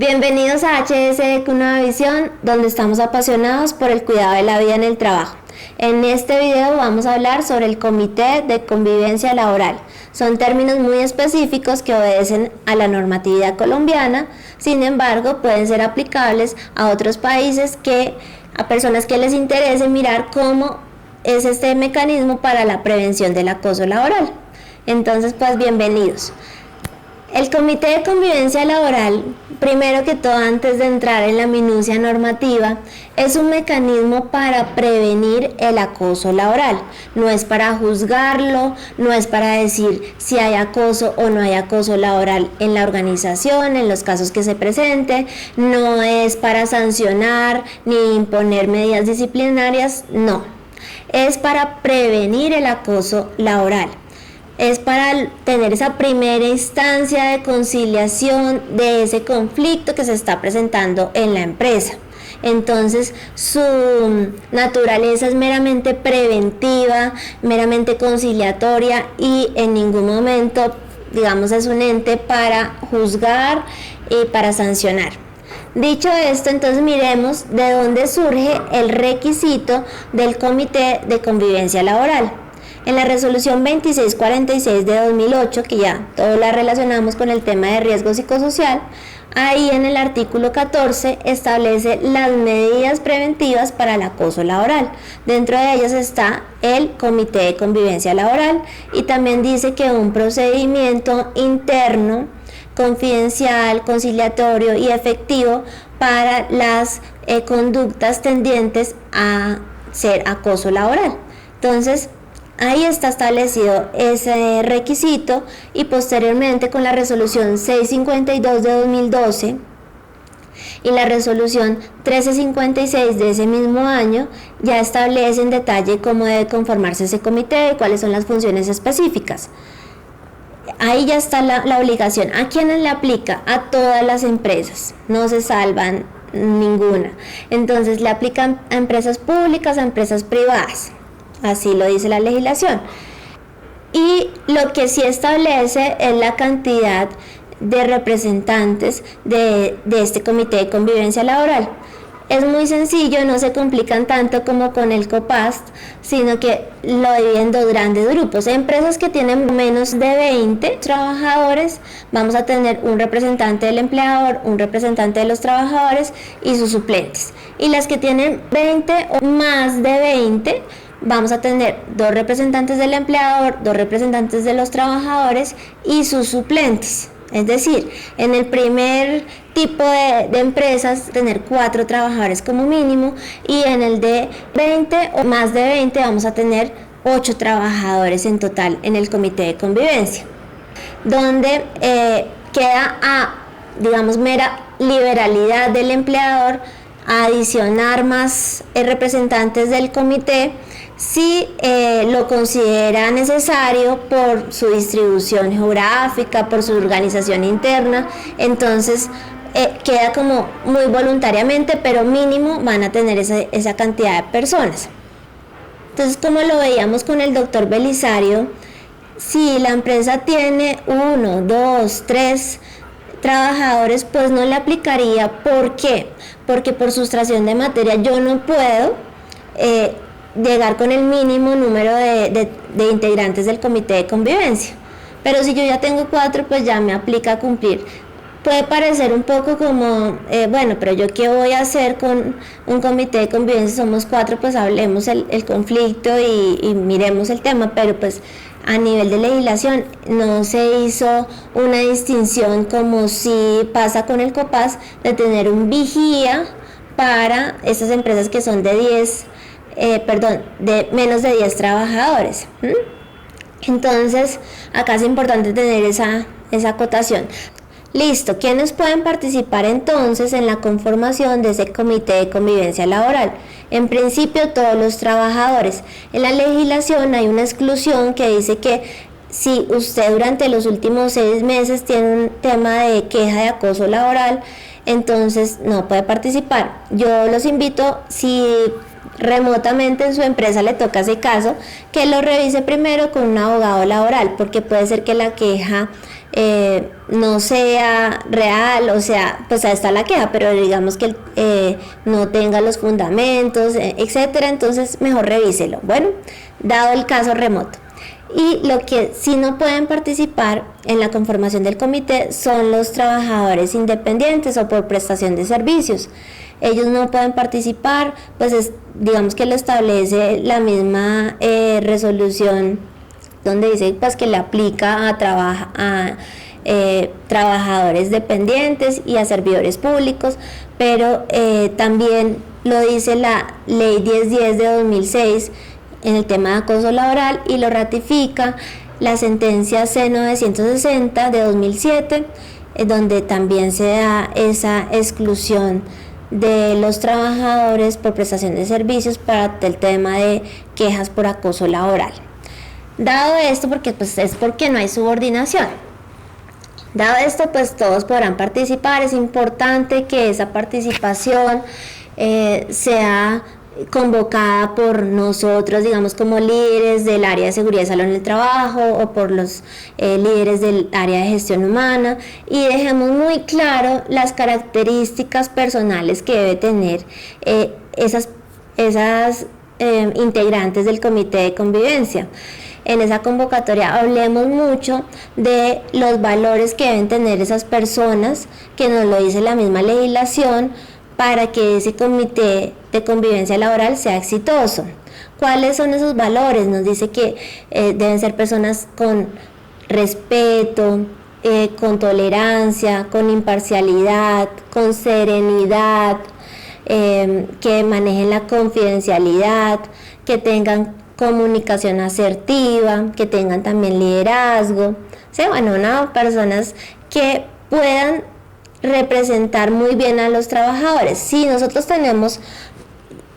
Bienvenidos a HSEC Nueva Visión, donde estamos apasionados por el cuidado de la vida en el trabajo. En este video vamos a hablar sobre el Comité de Convivencia Laboral. Son términos muy específicos que obedecen a la normatividad colombiana, sin embargo pueden ser aplicables a otros países a personas que les interese mirar cómo es este mecanismo para la prevención del acoso laboral. Entonces, pues bienvenidos. El Comité de Convivencia Laboral, primero que todo, antes de entrar en la minucia normativa, es un mecanismo para prevenir el acoso laboral. No es para juzgarlo, no es para decir si hay acoso o no hay acoso laboral en la organización, en los casos que se presente, no es para sancionar ni imponer medidas disciplinarias, no. Es para prevenir el acoso laboral. Es para tener esa primera instancia de conciliación de ese conflicto que se está presentando en la empresa. Entonces, su naturaleza es meramente preventiva, meramente conciliatoria y en ningún momento, digamos, es un ente para juzgar y para sancionar. Dicho esto, entonces miremos de dónde surge el requisito del Comité de Convivencia Laboral. En la resolución 2646 de 2008, que ya todos la relacionamos con el tema de riesgo psicosocial, ahí en el artículo 14 establece las medidas preventivas para el acoso laboral. Dentro de ellas está el Comité de Convivencia Laboral y también dice que un procedimiento interno, confidencial, conciliatorio y efectivo para las conductas tendientes a ser acoso laboral. Entonces, ahí está establecido ese requisito y posteriormente con la resolución 652 de 2012 y la resolución 1356 de ese mismo año ya establece en detalle cómo debe conformarse ese comité y cuáles son las funciones específicas. Ahí ya está la obligación. ¿A quiénes le aplica? A todas las empresas, no se salvan ninguna. Entonces le aplican a empresas públicas, a empresas privadas. Así lo dice la legislación. Y lo que sí establece es la cantidad de representantes de este Comité de Convivencia Laboral. Es muy sencillo, no se complican tanto como con el COPAST, sino que lo dividen en dos grandes grupos. Empresas que tienen menos de 20 trabajadores, vamos a tener un representante del empleador, un representante de los trabajadores y sus suplentes. Y las que tienen 20 o más de 20, vamos a tener dos representantes del empleador, dos representantes de los trabajadores y sus suplentes. Es decir, en el primer tipo de empresas, tener 4 trabajadores como mínimo, y en el de 20 o más de 20 vamos a tener 8 trabajadores en total en el comité de convivencia, donde queda digamos, mera liberalidad del empleador a adicionar más representantes del comité si lo considera necesario por su distribución geográfica, por su organización interna. Entonces queda como muy voluntariamente, pero mínimo van a tener esa cantidad de personas. Entonces, como lo veíamos con el doctor Belisario, si la empresa tiene 1, 2, 3 trabajadores, pues no le aplicaría. ¿Por qué? Porque por sustracción de materia yo no puedo llegar con el mínimo número de integrantes del comité de convivencia. Pero si yo ya tengo 4, pues ya me aplica a cumplir. Puede parecer un poco como, bueno, pero yo qué voy a hacer con un comité de convivencia, somos 4, pues hablemos el conflicto y miremos el tema, pero pues a nivel de legislación no se hizo una distinción como si pasa con el COPAS de tener un vigía para esas empresas que son de menos de 10 trabajadores. Entonces, acá es importante tener esa acotación. Listo, ¿quiénes pueden participar entonces en la conformación de ese comité de convivencia laboral? En principio, todos los trabajadores. En la legislación hay una exclusión que dice que si usted durante los últimos 6 meses tiene un tema de queja de acoso laboral, entonces no puede participar. Yo los invito, si remotamente en su empresa le toca ese caso, que lo revise primero con un abogado laboral, porque puede ser que la queja no sea real, o sea, pues ahí está la queja, pero digamos que no tenga los fundamentos, etcétera. Entonces mejor revíselo. Bueno, dado el caso remoto. Y lo que sí no pueden participar en la conformación del comité son los trabajadores independientes o por prestación de servicios. Ellos no pueden participar, pues digamos que lo establece la misma resolución, donde dice pues que le aplica a trabajadores dependientes y a servidores públicos, pero también lo dice la Ley 1010 de 2006 en el tema de acoso laboral, y lo ratifica la sentencia C960 de 2007, donde también se da esa exclusión de los trabajadores por prestación de servicios para el tema de quejas por acoso laboral. Dado esto, porque pues es porque no hay subordinación. Dado esto, pues todos podrán participar. Es importante que esa participación sea convocada por nosotros, digamos, como líderes del área de seguridad y salud en el trabajo, o por los líderes del área de gestión humana, y dejemos muy claro las características personales que debe tener esas integrantes del comité de convivencia. En esa convocatoria hablemos mucho de los valores que deben tener esas personas, que nos lo dice la misma legislación, para que ese comité de convivencia laboral sea exitoso. ¿Cuáles son esos valores? Nos dice que deben ser personas con respeto, con tolerancia, con imparcialidad, con serenidad, que manejen la confidencialidad, que tengan comunicación asertiva, que tengan también liderazgo. Sí, bueno, personas que puedan representar muy bien a los trabajadores. Si nosotros tenemos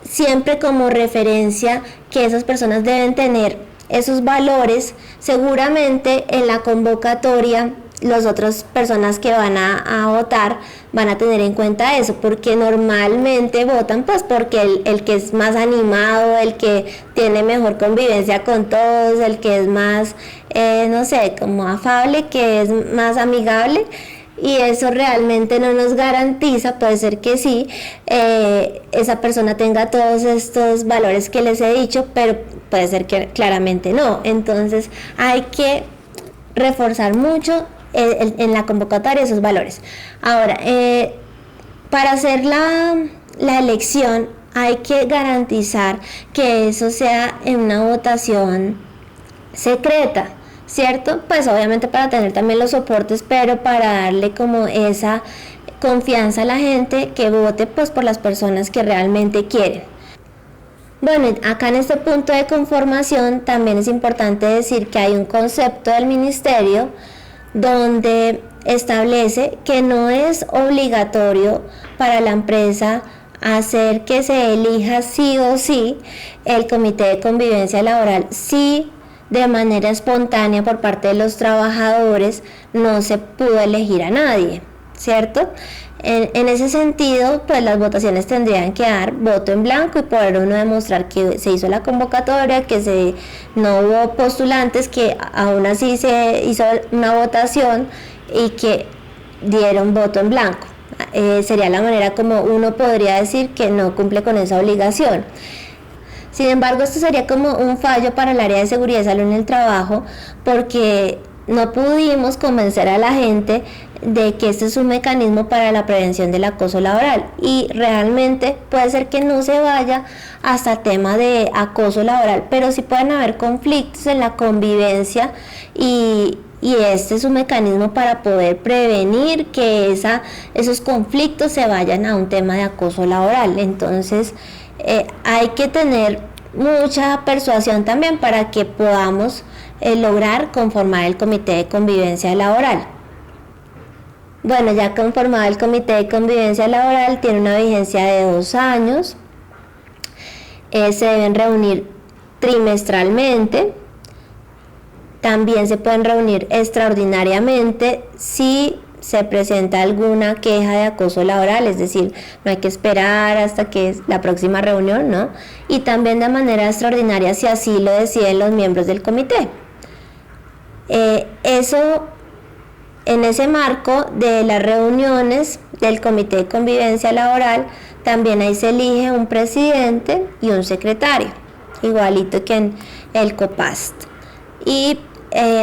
siempre como referencia que esas personas deben tener esos valores, seguramente en la convocatoria las otras personas que van a votar van a tener en cuenta eso, porque normalmente votan pues porque el que es más animado, el que tiene mejor convivencia con todos, el que es más, no sé, como afable, que es más amigable. Y eso realmente no nos garantiza, puede ser que sí, esa persona tenga todos estos valores que les he dicho, pero puede ser que claramente no. Entonces hay que reforzar mucho en la convocatoria esos valores. Ahora, para hacer la elección hay que garantizar que eso sea en una votación secreta, ¿cierto? Pues obviamente para tener también los soportes, pero para darle como esa confianza a la gente que vote pues por las personas que realmente quieren. Bueno, acá en este punto de conformación también es importante decir que hay un concepto del ministerio donde establece que no es obligatorio para la empresa hacer que se elija sí o sí el comité de convivencia laboral, si de manera espontánea por parte de los trabajadores no se pudo elegir a nadie, ¿cierto? En ese sentido, pues las votaciones tendrían que dar voto en blanco y poder uno demostrar que se hizo la convocatoria, que no hubo postulantes, que aún así se hizo una votación y que dieron voto en blanco. Sería la manera como uno podría decir que no cumple con esa obligación. Sin embargo, esto sería como un fallo para el área de seguridad y salud en el trabajo, porque no pudimos convencer a la gente de que este es un mecanismo para la prevención del acoso laboral, y realmente puede ser que no se vaya hasta tema de acoso laboral, pero sí pueden haber conflictos en la convivencia, y este es un mecanismo para poder prevenir que esos conflictos se vayan a un tema de acoso laboral. Entonces hay que tener mucha persuasión también para que podamos lograr conformar el comité de convivencia laboral. Bueno, ya conformado el comité de convivencia laboral, tiene una vigencia de 2 años, se deben reunir trimestralmente, también se pueden reunir extraordinariamente si se presenta alguna queja de acoso laboral, es decir, no hay que esperar hasta que es la próxima reunión, ¿no? Y también de manera extraordinaria si así lo deciden los miembros del comité. En ese marco de las reuniones del Comité de Convivencia Laboral, también ahí se elige un presidente y un secretario, igualito que en el COPAST. Y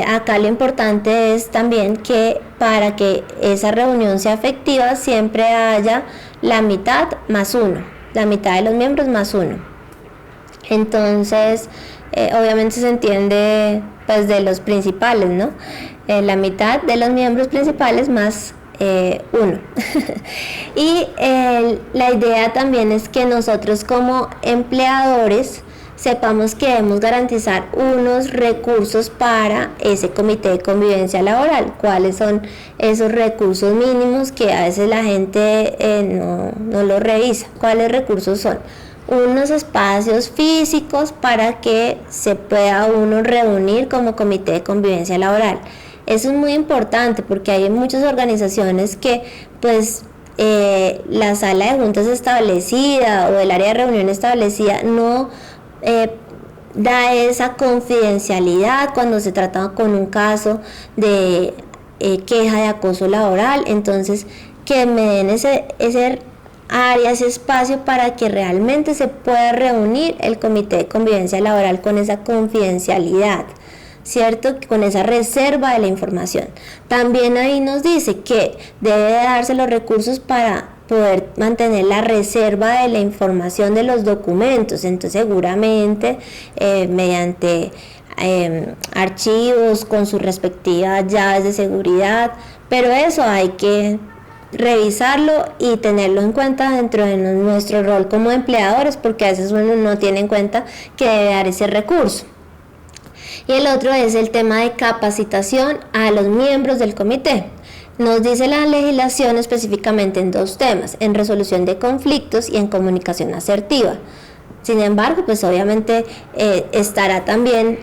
acá lo importante es también que para que esa reunión sea efectiva siempre haya la mitad más uno, la mitad de los miembros más uno. Entonces, obviamente se entiende pues de los principales, ¿no? La mitad de los miembros principales más uno. Y la idea también es que nosotros como empleadores sepamos que debemos garantizar unos recursos para ese comité de convivencia laboral. ¿Cuáles son esos recursos mínimos que a veces la gente no lo revisa? ¿Cuáles recursos son? Unos espacios físicos para que se pueda uno reunir como comité de convivencia laboral. Eso es muy importante porque hay muchas organizaciones que pues la sala de juntas establecida o el área de reunión establecida no da esa confidencialidad cuando se trata con un caso de queja de acoso laboral. Entonces que me den ese área, ese espacio para que realmente se pueda reunir el comité de convivencia laboral con esa confidencialidad, ¿cierto? Con esa reserva de la información. También ahí nos dice que debe darse los recursos para poder mantener la reserva de la información de los documentos. Entonces seguramente mediante archivos con sus respectivas llaves de seguridad, pero eso hay que revisarlo y tenerlo en cuenta dentro de nuestro rol como empleadores, porque a veces uno no tiene en cuenta que debe dar ese recurso. Y el otro es el tema de capacitación a los miembros del comité. Nos dice la legislación específicamente en dos temas, en resolución de conflictos y en comunicación asertiva. Sin embargo, pues obviamente estará también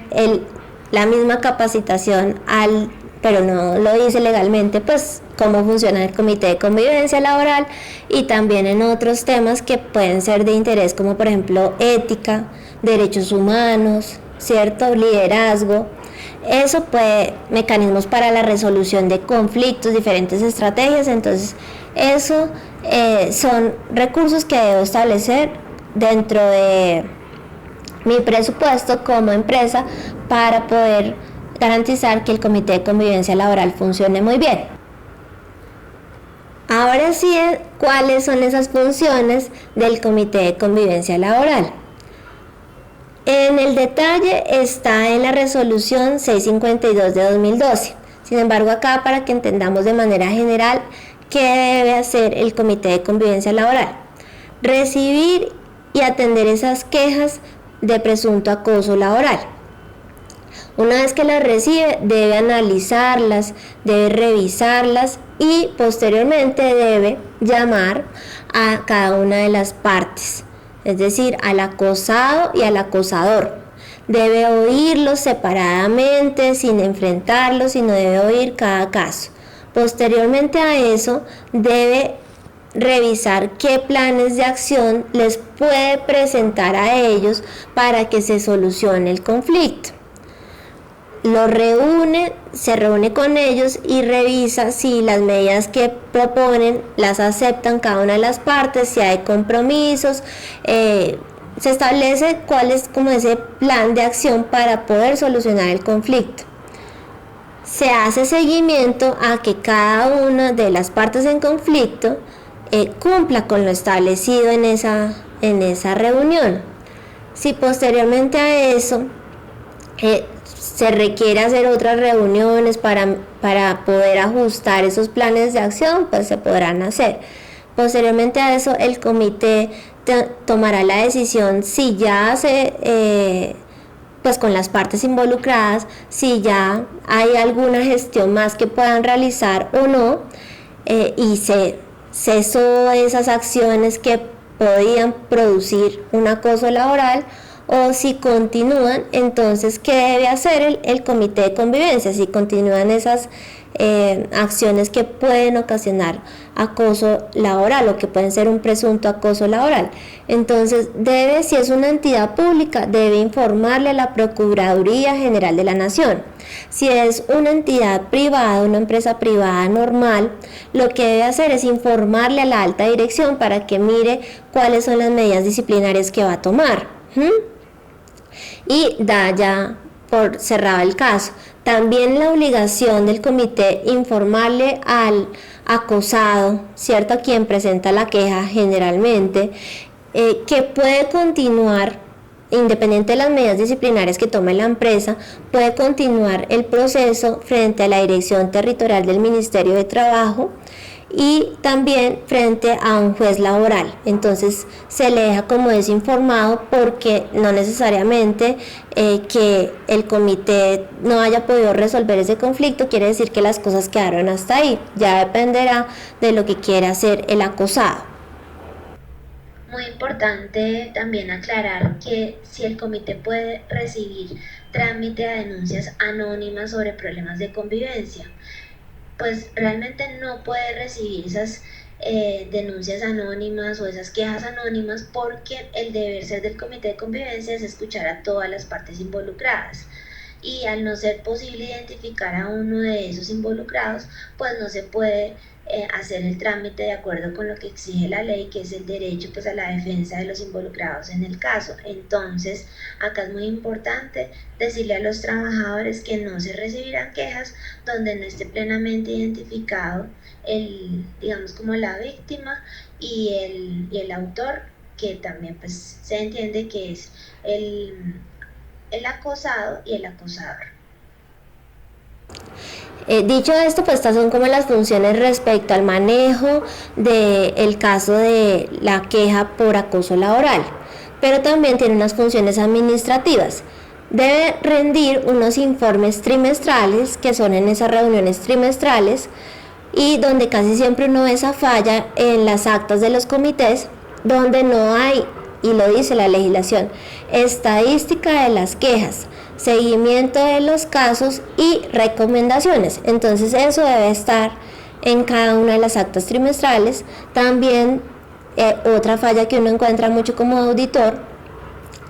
la misma capacitación pero no lo dice legalmente, pues cómo funciona el comité de convivencia laboral y también en otros temas que pueden ser de interés, como por ejemplo ética, derechos humanos, ¿cierto? Liderazgo. Eso puede, mecanismos para la resolución de conflictos, diferentes estrategias. Entonces eso son recursos que debo establecer dentro de mi presupuesto como empresa para poder garantizar que el comité de convivencia laboral funcione muy bien. Ahora sí, ¿cuáles son esas funciones del comité de convivencia laboral? En el detalle está en la resolución 652 de 2012. Sin embargo, acá para que entendamos de manera general qué debe hacer el comité de convivencia laboral: recibir y atender esas quejas de presunto acoso laboral. Una vez que las recibe, debe analizarlas, debe revisarlas y posteriormente debe llamar a cada una de las partes, es decir, al acosado y al acosador. Debe oírlos separadamente, sin enfrentarlos, sino debe oír cada caso. Posteriormente a eso, debe revisar qué planes de acción les puede presentar a ellos para que se solucione el conflicto. Se reúne con ellos y revisa si las medidas que proponen las aceptan cada una de las partes, si hay compromisos, se establece cuál es como ese plan de acción para poder solucionar el conflicto. Se hace seguimiento a que cada una de las partes en conflicto cumpla con lo establecido en esa reunión. Si posteriormente a eso se requiere hacer otras reuniones para poder ajustar esos planes de acción, pues se podrán hacer. Posteriormente a eso, el comité tomará la decisión si ya pues con las partes involucradas, si ya hay alguna gestión más que puedan realizar o no, y se cesó esas acciones que podían producir un acoso laboral, o si continúan, entonces ¿qué debe hacer el comité de convivencia? Si continúan esas acciones que pueden ocasionar acoso laboral o que pueden ser un presunto acoso laboral. Entonces debe, si es una entidad pública, debe informarle a la Procuraduría General de la Nación. Si es una entidad privada, una empresa privada normal, lo que debe hacer es informarle a la alta dirección para que mire cuáles son las medidas disciplinarias que va a tomar. Y da ya por cerrado el caso. También la obligación del comité informarle al acosado, ¿cierto? A quien presenta la queja generalmente, que puede continuar, independiente de las medidas disciplinarias que tome la empresa, puede continuar el proceso frente a la Dirección Territorial del Ministerio de Trabajo y también frente a un juez laboral. Entonces se le deja como desinformado, porque no necesariamente que el comité no haya podido resolver ese conflicto quiere decir que las cosas quedaron hasta ahí. Ya dependerá de lo que quiera hacer el acosado. Muy importante también aclarar que si el comité puede recibir trámite de denuncias anónimas sobre problemas de convivencia, pues realmente no puede recibir esas denuncias anónimas o esas quejas anónimas, porque el deber ser del comité de convivencia es escuchar a todas las partes involucradas. Y al no ser posible identificar a uno de esos involucrados, pues no se puede hacer el trámite de acuerdo con lo que exige la ley, que es el derecho pues a la defensa de los involucrados en el caso. Entonces acá es muy importante decirle a los trabajadores que no se recibirán quejas donde no esté plenamente identificado digamos como la víctima y el autor, que también pues se entiende que es el acosado y el acosador. Dicho esto, pues estas son como las funciones respecto al manejo del caso de la queja por acoso laboral, pero también tiene unas funciones administrativas. Debe rendir unos informes trimestrales, que son en esas reuniones trimestrales, y donde casi siempre uno ve esa falla en las actas de los comités, donde no hay, y lo dice la legislación, estadística de las quejas, seguimiento de los casos y recomendaciones. Entonces eso debe estar en cada una de las actas trimestrales. También otra falla que uno encuentra mucho como auditor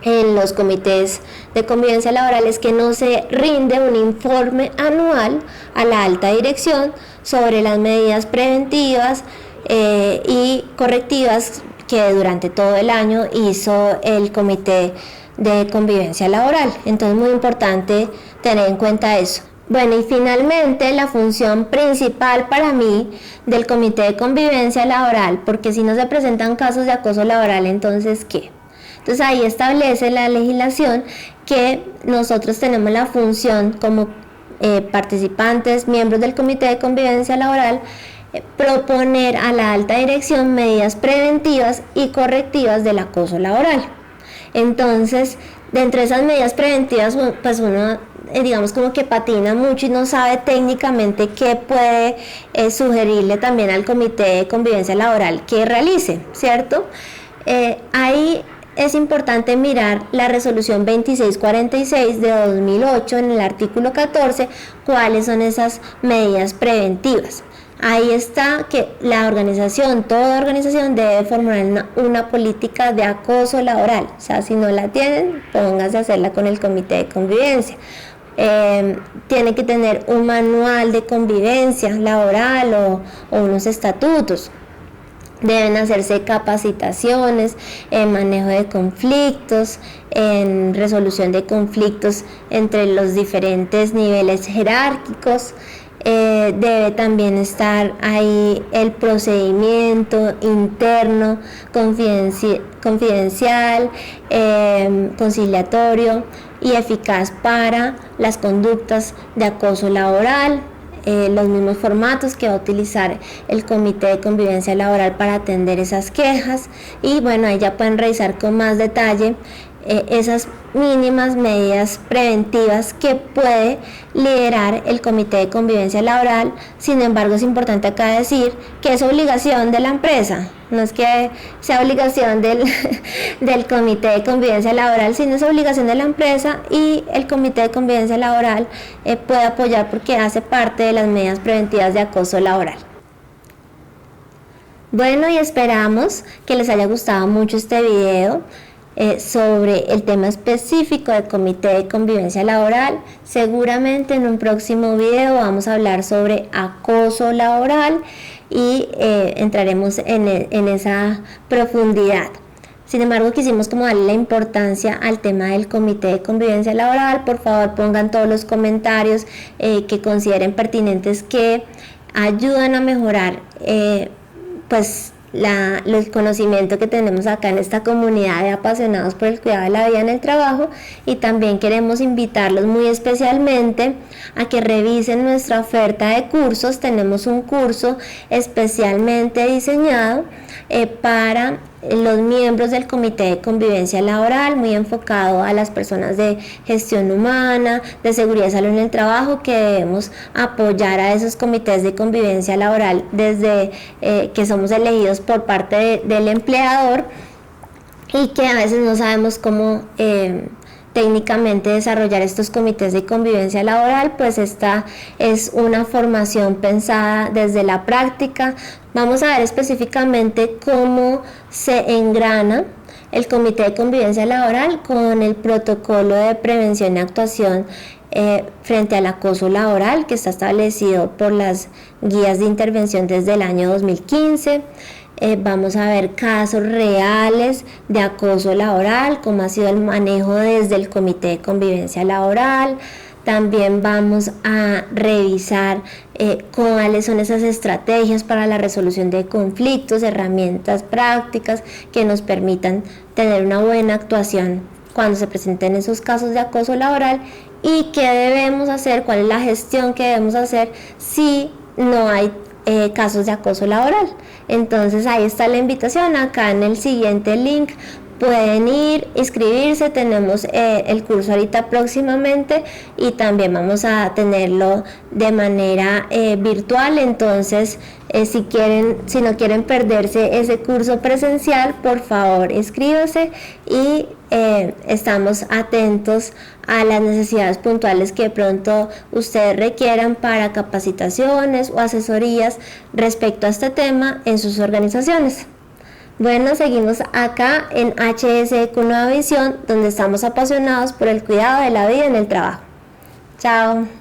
en los comités de convivencia laboral es que no se rinde un informe anual a la alta dirección sobre las medidas preventivas y correctivas que durante todo el año hizo el comité de convivencia laboral. Entonces muy importante tener en cuenta eso. Bueno, y finalmente la función principal para mí del comité de convivencia laboral, porque si no se presentan casos de acoso laboral, entonces ¿qué? Entonces ahí establece la legislación que nosotros tenemos la función como participantes, miembros del comité de convivencia laboral, proponer a la alta dirección medidas preventivas y correctivas del acoso laboral. Entonces, dentro de esas medidas preventivas, pues uno digamos como que patina mucho y no sabe técnicamente qué puede sugerirle también al comité de convivencia laboral que realice, ¿cierto? Ahí es importante mirar la resolución 2646 de 2008 en el artículo 14, cuáles son esas medidas preventivas. Ahí está que la organización, toda organización debe formar una política de acoso laboral. O sea, si no la tienen, pónganse a hacerla con el comité de convivencia. Tiene que tener un manual de convivencia laboral o unos estatutos. Deben hacerse capacitaciones en manejo de conflictos, en resolución de conflictos entre los diferentes niveles jerárquicos. Debe también estar ahí el procedimiento interno, confidencial, conciliatorio y eficaz para las conductas de acoso laboral. Los mismos formatos que va a utilizar el comité de convivencia laboral para atender esas quejas. Y bueno, ahí ya pueden revisar con más detalle esas mínimas medidas preventivas que puede liderar el Comité de Convivencia Laboral. Sin embargo, es importante acá decir que es obligación de la empresa, no es que sea obligación del Comité de Convivencia Laboral, sino es obligación de la empresa, y el Comité de Convivencia Laboral puede apoyar porque hace parte de las medidas preventivas de acoso laboral. Bueno, y esperamos que les haya gustado mucho este video sobre el tema específico del Comité de Convivencia Laboral. Seguramente en un próximo video vamos a hablar sobre acoso laboral y entraremos en esa profundidad. Sin embargo, quisimos como darle la importancia al tema del Comité de Convivencia Laboral. Por favor, pongan todos los comentarios que consideren pertinentes, que ayudan a mejorar el conocimiento que tenemos acá en esta comunidad de apasionados por el cuidado de la vida en el trabajo. Y también queremos invitarlos muy especialmente a que revisen nuestra oferta de cursos. Tenemos un curso especialmente diseñado para los miembros del Comité de Convivencia Laboral, muy enfocado a las personas de gestión humana, de seguridad y salud en el trabajo, que debemos apoyar a esos comités de convivencia laboral desde que somos elegidos por parte del empleador, y que a veces no sabemos cómo técnicamente desarrollar estos comités de convivencia laboral. Pues esta es una formación pensada desde la práctica. Vamos a ver específicamente cómo se engrana el Comité de Convivencia Laboral con el protocolo de prevención y actuación frente al acoso laboral, que está establecido por las guías de intervención desde el año 2015. Vamos a ver casos reales de acoso laboral, cómo ha sido el manejo desde el Comité de Convivencia Laboral. También vamos a revisar cuáles son esas estrategias para la resolución de conflictos, herramientas prácticas que nos permitan tener una buena actuación cuando se presenten esos casos de acoso laboral, y qué debemos hacer, cuál es la gestión que debemos hacer si no hay casos de acoso laboral. Entonces ahí está la invitación. Acá en el siguiente link pueden ir, inscribirse. Tenemos el curso ahorita próximamente, y también vamos a tenerlo de manera virtual. Entonces si no quieren perderse ese curso presencial, por favor inscríbanse, y estamos atentos a las necesidades puntuales que de pronto ustedes requieran para capacitaciones o asesorías respecto a este tema en sus organizaciones. Bueno, seguimos acá en HSEQ Nueva Visión, donde estamos apasionados por el cuidado de la vida en el trabajo. Chao.